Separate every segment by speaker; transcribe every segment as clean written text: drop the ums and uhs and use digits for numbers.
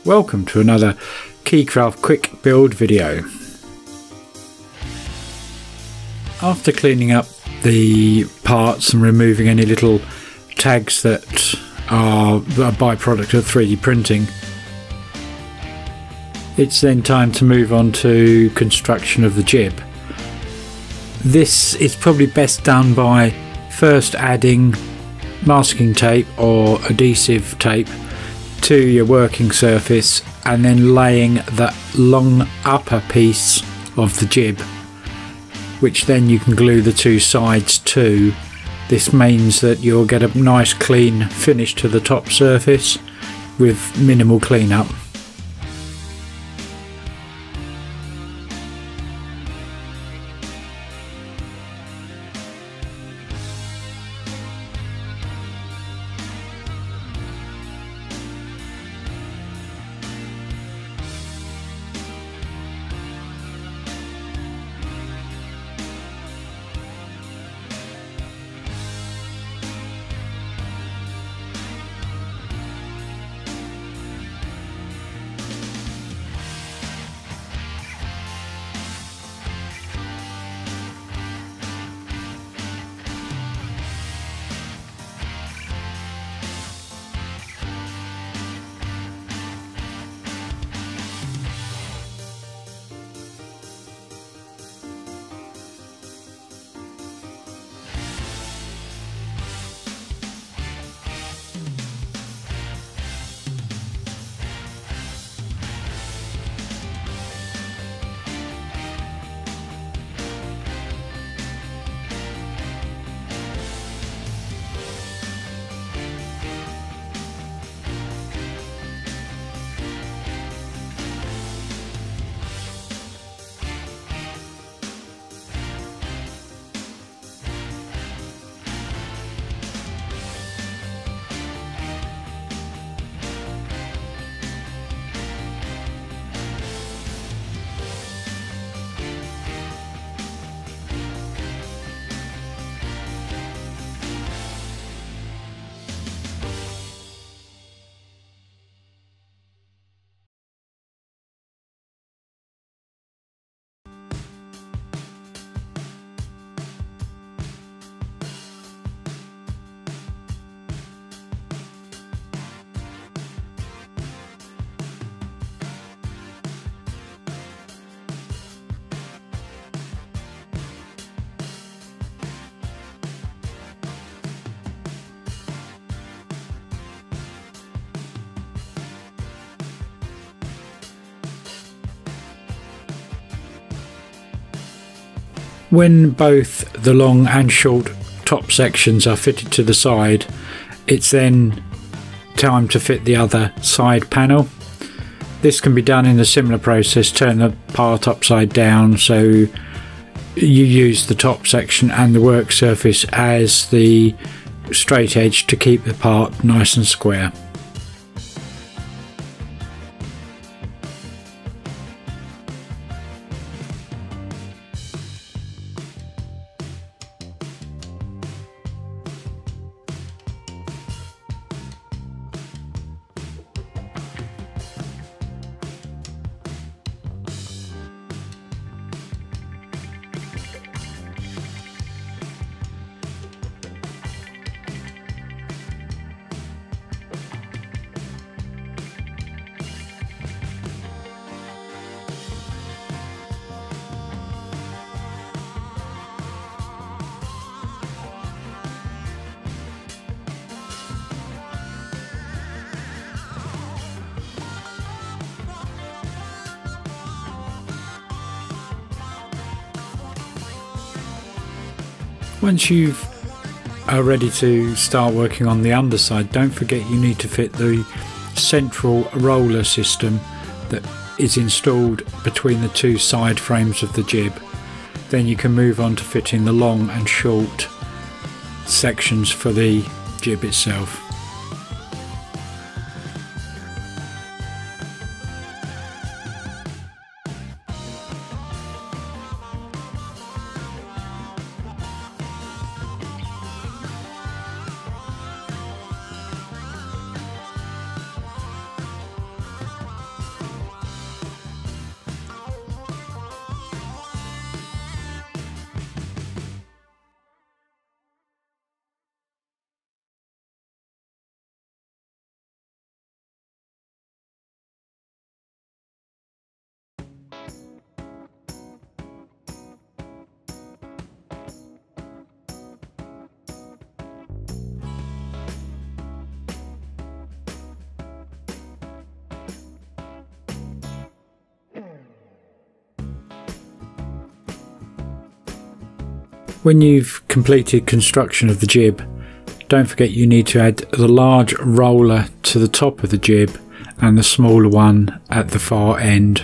Speaker 1: Welcome to another Quaycraft quick build video. After cleaning up the parts and removing any little tags that are a byproduct of 3D printing, it's then time to move on to construction of the jib. This is probably best done by first adding masking tape or adhesive tape to your working surface and then laying that long upper piece of the jib, which then you can glue the two sides to. This means that you'll get a nice clean finish to the top surface with minimal cleanup. When both the long and short top sections are fitted to the side, it's then time to fit the other side panel. This can be done in a similar process. Turn the part upside down so you use the top section and the work surface as the straight edge to keep the part nice and square. Once you are ready to start working on the underside, don't forget you need to fit the central roller system that is installed between the two side frames of the jib. Then you can move on to fitting the long and short sections for the jib itself. When you've completed construction of the jib, don't forget you need to add the large roller to the top of the jib and the smaller one at the far end.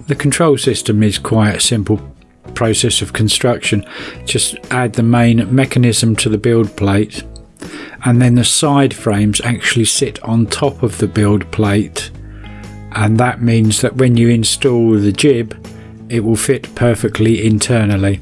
Speaker 1: The control system is quite a simple process of construction. Just add the main mechanism to the build plate, and then the side frames actually sit on top of the build plate, and that means that when you install the jib it will fit perfectly internally.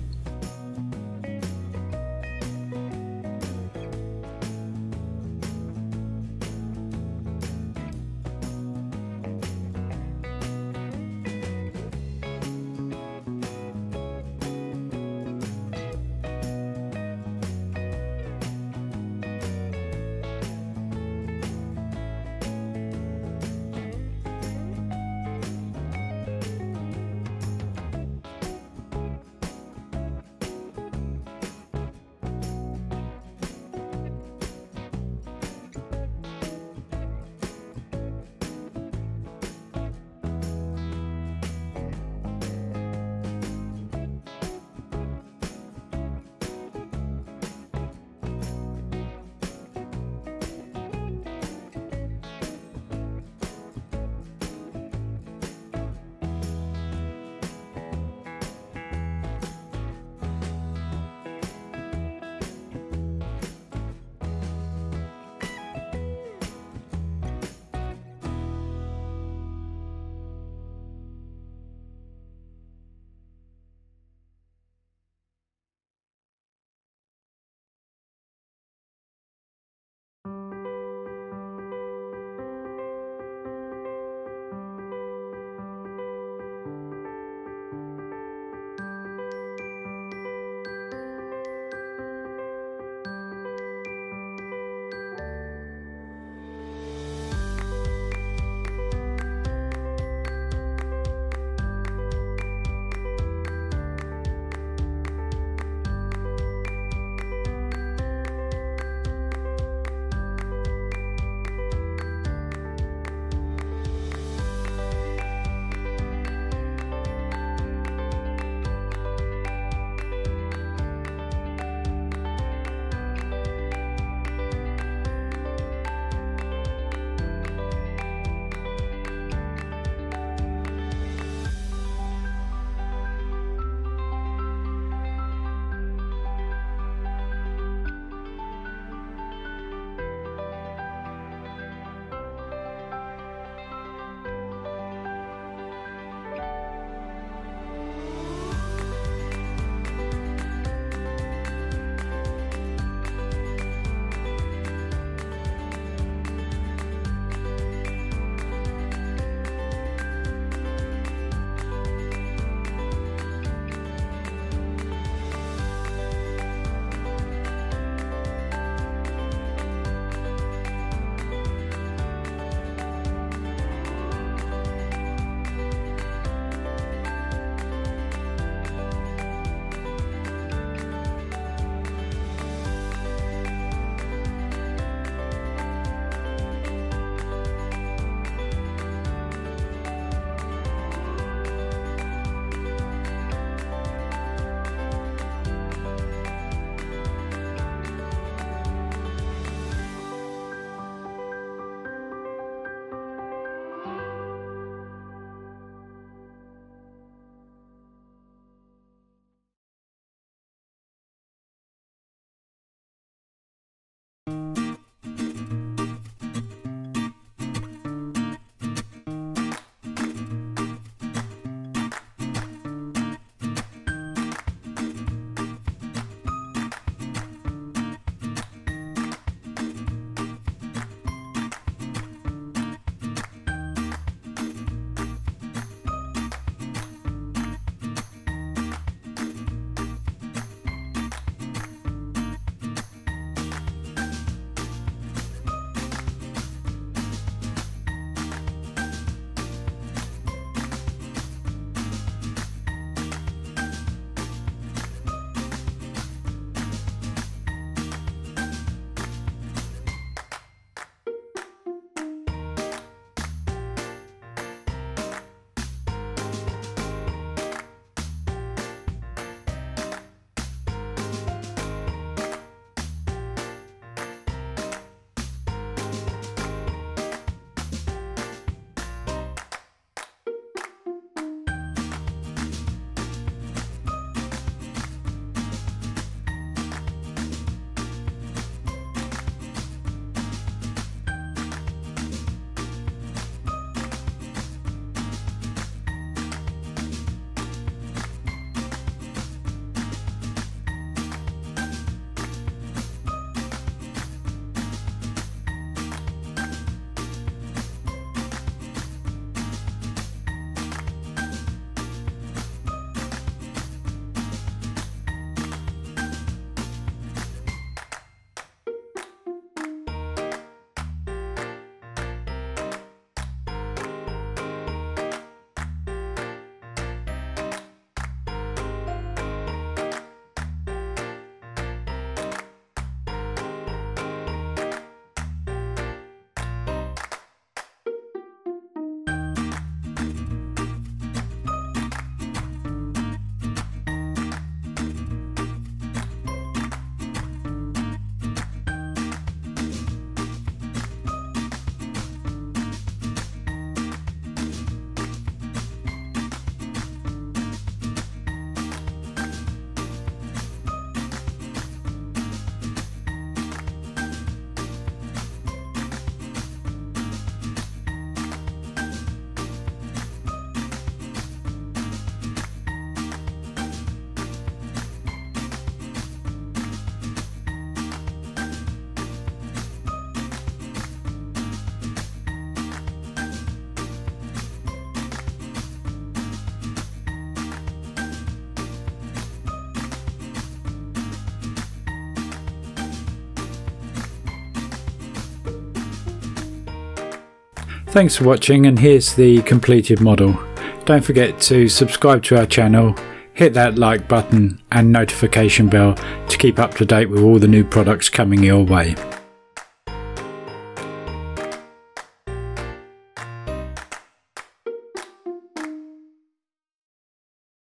Speaker 1: Thanks for watching, and here's the completed model. Don't forget to subscribe to our channel, hit that like button and notification bell to keep up to date with all the new products coming your way.